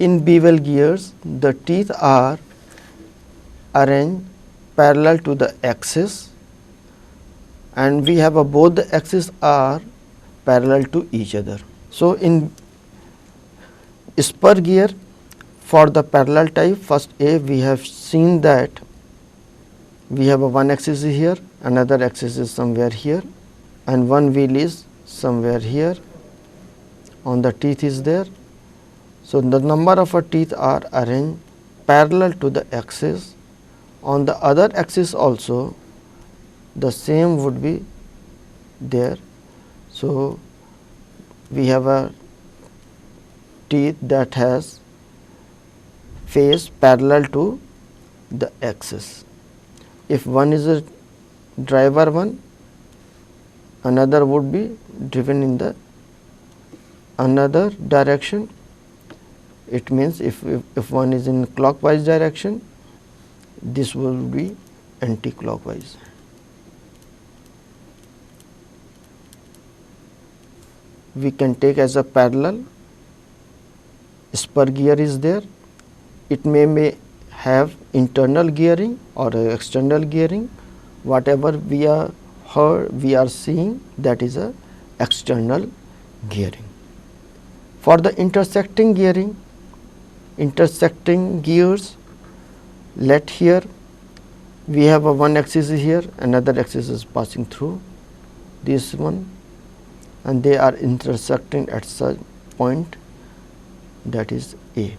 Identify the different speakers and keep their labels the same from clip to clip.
Speaker 1: In bevel gears, the teeth are arranged parallel to the axis, and we have both the axes are parallel to each other. So, in spur gear, for the parallel type, first A we have seen that we have one axis here, another axis is somewhere here, and one wheel is somewhere here, on the teeth is there. So, the number of teeth are arranged parallel to the axis. On the other axis also the same would be there. So, we have a teeth that has face parallel to the axis. If one is a driver one, another would be driven in the another direction. It means if one is in clockwise direction, this will be anti-clockwise. We can take as a parallel, spur gear is there. It may have internal gearing or external gearing. Whatever we are seeing, that is a external gearing. For the intersecting gearing, intersecting gears, let here we have a one axis here, another axis is passing through this one, and they are intersecting at such point, that is A.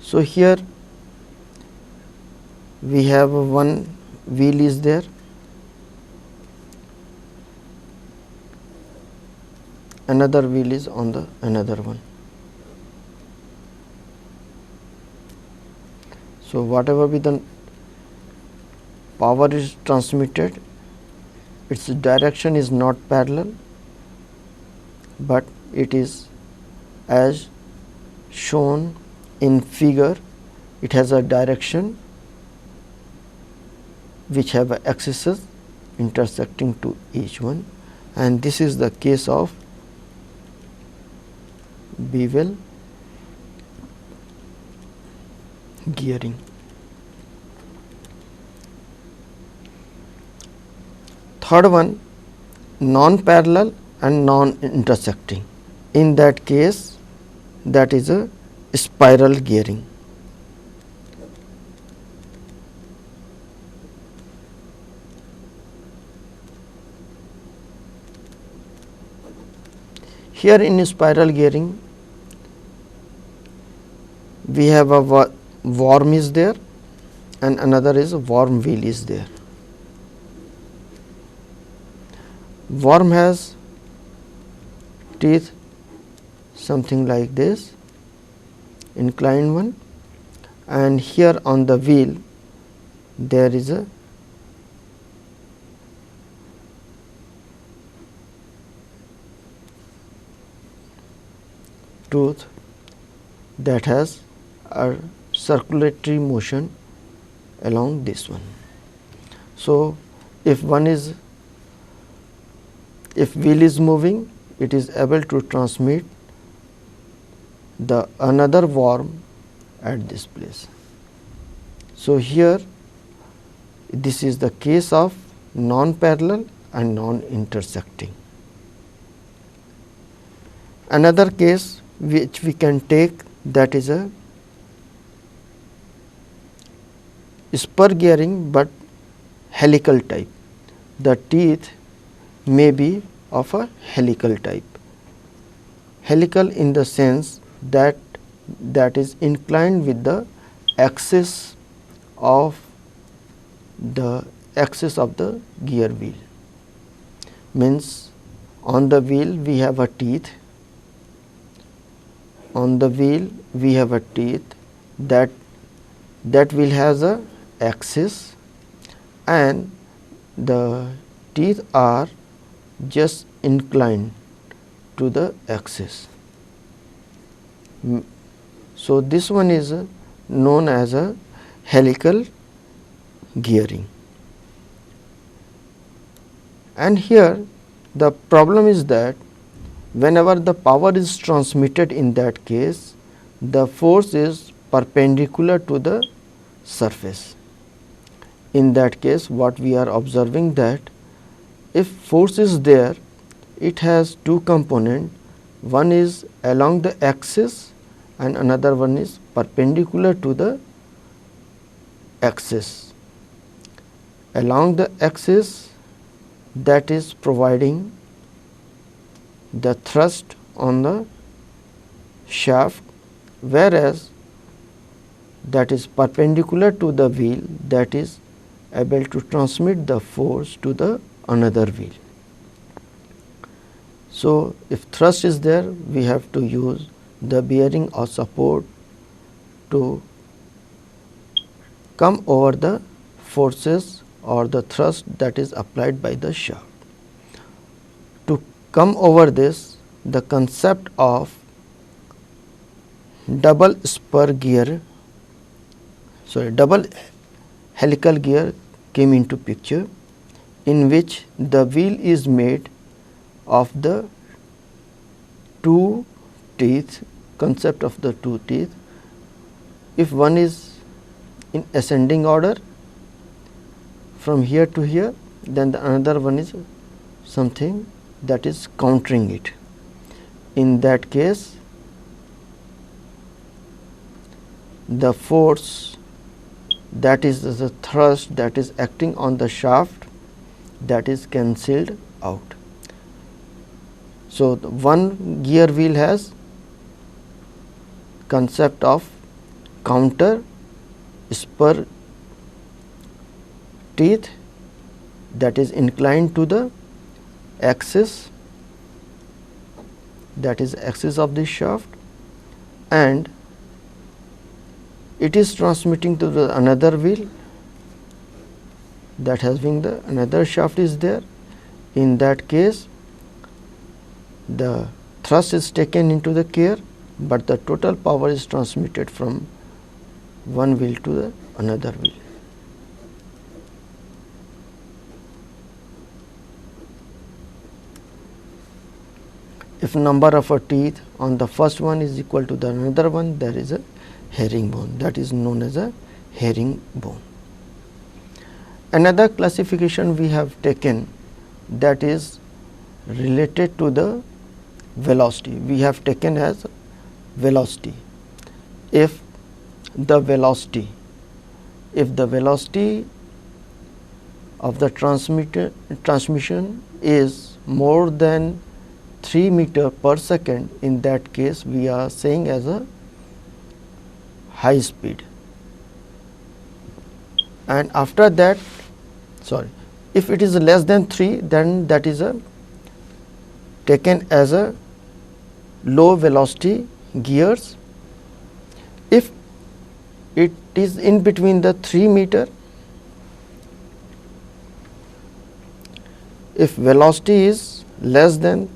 Speaker 1: So, here we have one wheel is there, another wheel is on the another one. So, whatever be the power is transmitted, its direction is not parallel, but it is as shown in figure. It has a direction which have axes intersecting to each one, and this is the case of bevel gearing. Third one, non-parallel and non-intersecting. In that case, that is a spiral gearing. Here in spiral gearing, we have a worm is there and another is a worm wheel is there. Worm has teeth something like this, inclined one, and here on the wheel there is a tooth that has a circulatory motion along this one. So, if wheel is moving, it is able to transmit the another worm at this place. So, here this is the case of non-parallel and non-intersecting. Another case which we can take, that is a spur gearing, but helical type. The teeth may be of a helical type. Helical in the sense that is inclined with the axis of the gear wheel. Means on the wheel we have a teeth, on the wheel we have a teeth, that wheel has a axis and the teeth are just inclined to the axis. So, this one is known as a helical gearing. And here the problem is that whenever the power is transmitted, in that case the force is perpendicular to the surface. In that case, what we are observing, that if force is there, it has two components, one is along the axis and another one is perpendicular to the axis. Along the axis, that is providing the thrust on the shaft, whereas that is perpendicular to the wheel, that is able to transmit the force to the another wheel. So, if thrust is there, we have to use the bearing or support to come over the forces or the thrust that is applied by the shaft. To come over this, the concept of double helical gear came into picture, in which the wheel is made of the two teeth, concept of the two teeth. If one is in ascending order from here to here, then the another one is something that is countering it. In that case, the force, that is the thrust that is acting on the shaft, that is cancelled out. So, the one gear wheel has concept of counter spur teeth that is inclined to the axis, that is axis of the shaft, and it is transmitting to the another wheel, that having the another shaft is there. In that case, the thrust is taken into the gear, but the total power is transmitted from one wheel to the another wheel. If number of a teeth on the first one is equal to the another one, there is a herringbone, that is known as a herringbone. Another classification we have taken, that is related to the velocity. We have taken as velocity. If the velocity of the transmission is more than 3 meter per second, in that case we are saying as a high speed, and after that, if it is less than 3, then that is a taken as a low velocity gears. If it is in between the 3 meter, if velocity is less than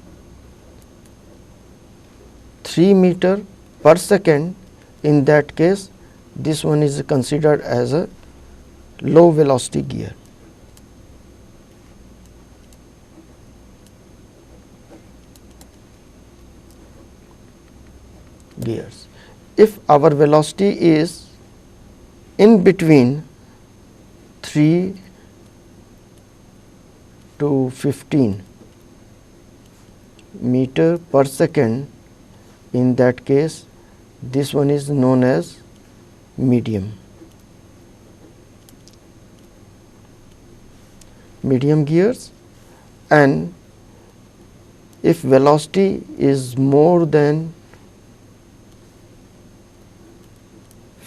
Speaker 1: 3 meter per second, in that case this one is considered as a low velocity gear. If our velocity is in between 3 to 15 meter per second, in that case this one is known as medium gears. And if velocity is more than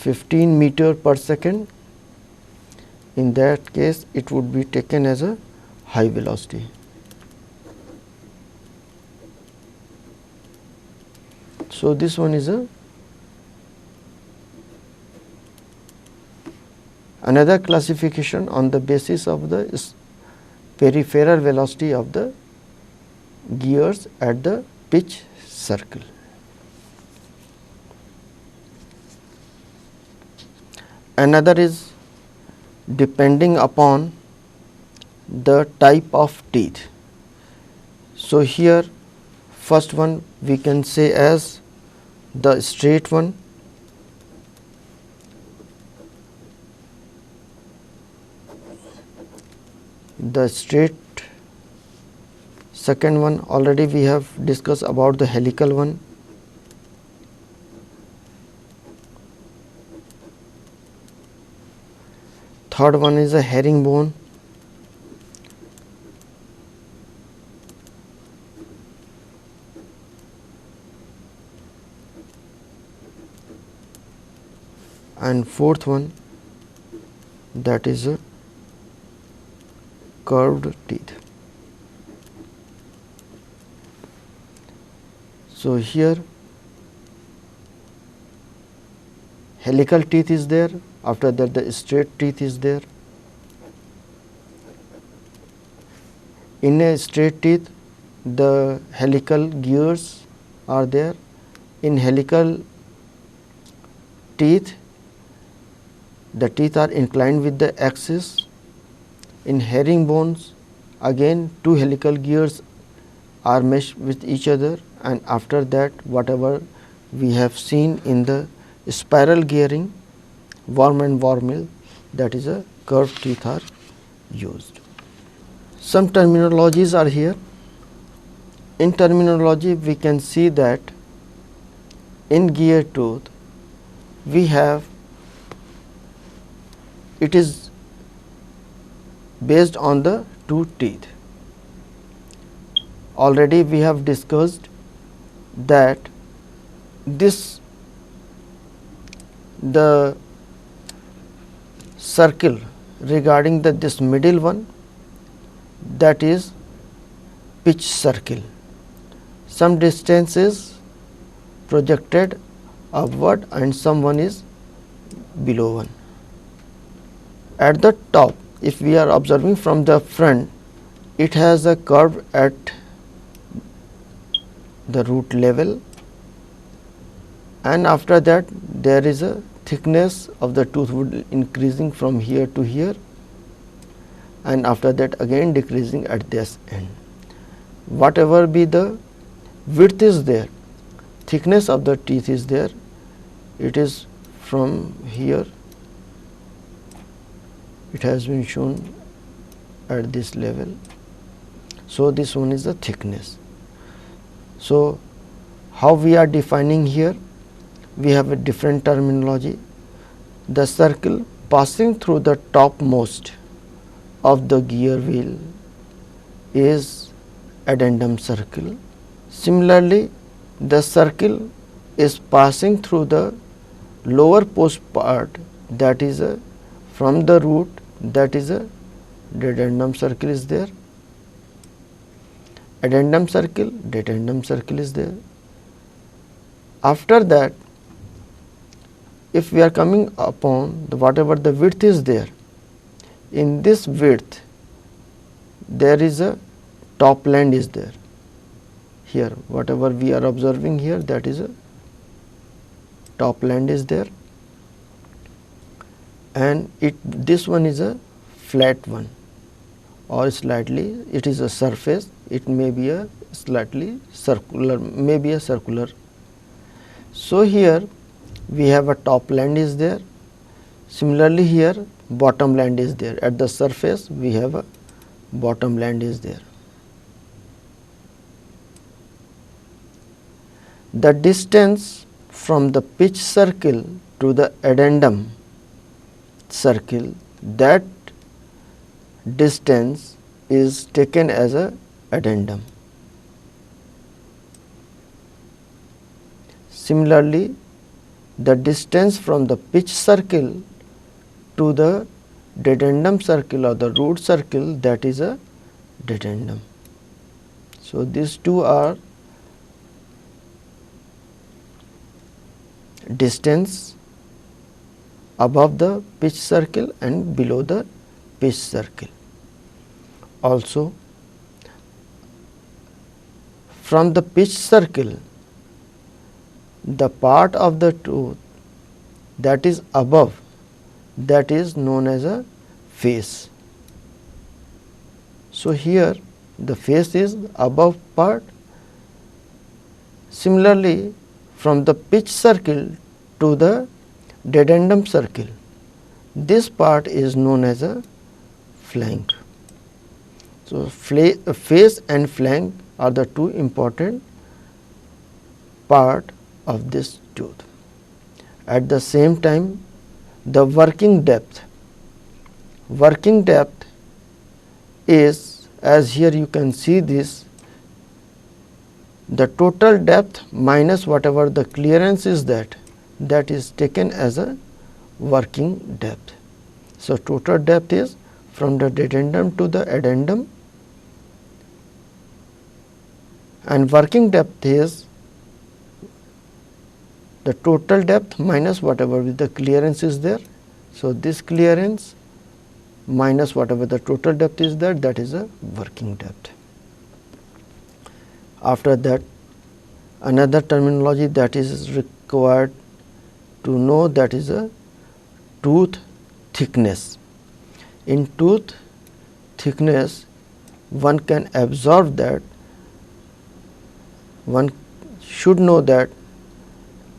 Speaker 1: 15 meter per second, in that case it would be taken as a high velocity. So, this one is another classification on the basis of the peripheral velocity of the gears at the pitch circle. Another is depending upon the type of teeth. So, here First one we can say as the straight one, the straight. Second one already we have discussed about the helical one. Third one is a herringbone. And fourth one, that is a curved teeth. So here helical teeth is there, after that the straight teeth is there. In a straight teeth the helical gears are there. In helical teeth the teeth are inclined with the axis. In herringbones again two helical gears are meshed with each other, and after that whatever we have seen in the spiral gearing, worm and wormill, that is a curved teeth are used. Some terminologies are here. In terminology we can see that in gear tooth we have, it is based on the two teeth. Already we have discussed that this, the circle regarding the this middle one, that is pitch circle. Some distance is projected upward and some one is below one. At the top, if we are observing from the front, it has a curve at the root level, and after that there is a thickness of the tooth wood increasing from here to here, and after that again decreasing at this end. Whatever be the width is there, thickness of the teeth is there, it is from here, it has been shown at this level. So this one is the thickness. So how we are defining here? We have a different terminology. The circle passing through the topmost of the gear wheel is addendum circle. Similarly, the circle is passing through the lower post part, that is a from the root, that is a dedendum circle is there. Addendum circle, dedendum circle is there. After that, if we are coming upon the whatever the width is there, in this width there is a topland is there. Here whatever we are observing here, that is a topland is there, and this one is a flat one, or slightly it is a surface, it may be a slightly circular, may be a circular. So here we have a topland is there. Similarly here bottom land is there. At the surface we have a bottom land is there. The distance from the pitch circle to the addendum circle, that distance is taken as a addendum. Similarly, the distance from the pitch circle to the dedendum circle or the root circle, that is a dedendum. So these two are distance above the pitch circle and below the pitch circle. Also, from the pitch circle, the part of the tooth that is above, that is known as a face. So here the face is above part, Similarly, from the pitch circle to the dedendum circle, this part is known as a flank. So, face and flank are the two important part of this tooth. At the same time, the working depth is, as here you can see this, the total depth minus whatever the clearance is, that is taken as a working depth. So, total depth is from the dedendum to the addendum, and working depth is the total depth minus whatever the clearance is there. So, this clearance minus whatever the total depth is there, that is a working depth. After that, another terminology that is required to know, that is a tooth thickness. In tooth thickness, one can observe that, one should know that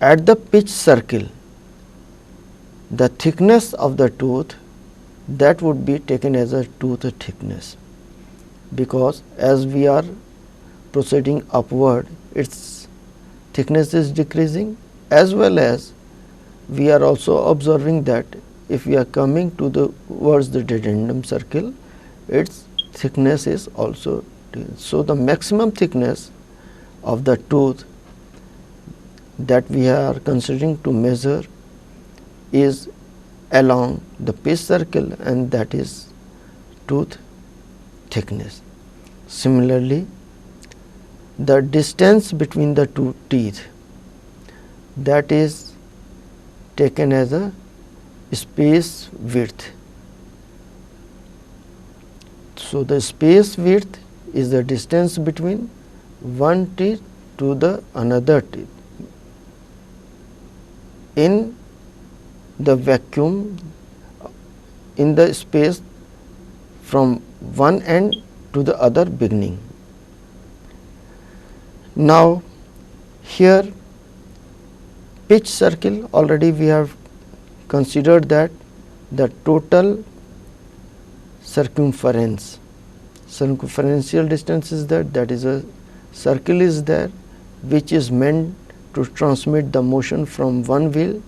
Speaker 1: at the pitch circle, the thickness of the tooth, that would be taken as a tooth thickness, because as we are proceeding upward, its thickness is decreasing, as well as we are also observing that if we are coming to towards the dedendum circle, its thickness is also decreasing. So, the maximum thickness of the tooth that we are considering to measure is along the pitch circle, and that is tooth thickness. Similarly, the distance between the two teeth, that is taken as a space width. So, the space width is the distance between one teeth to the another teeth in the vacuum, in the space from one end to the other beginning. Now, here pitch circle, already we have considered that the total circumferential distance is that is a circle is there, which is meant to transmit the motion from one wheel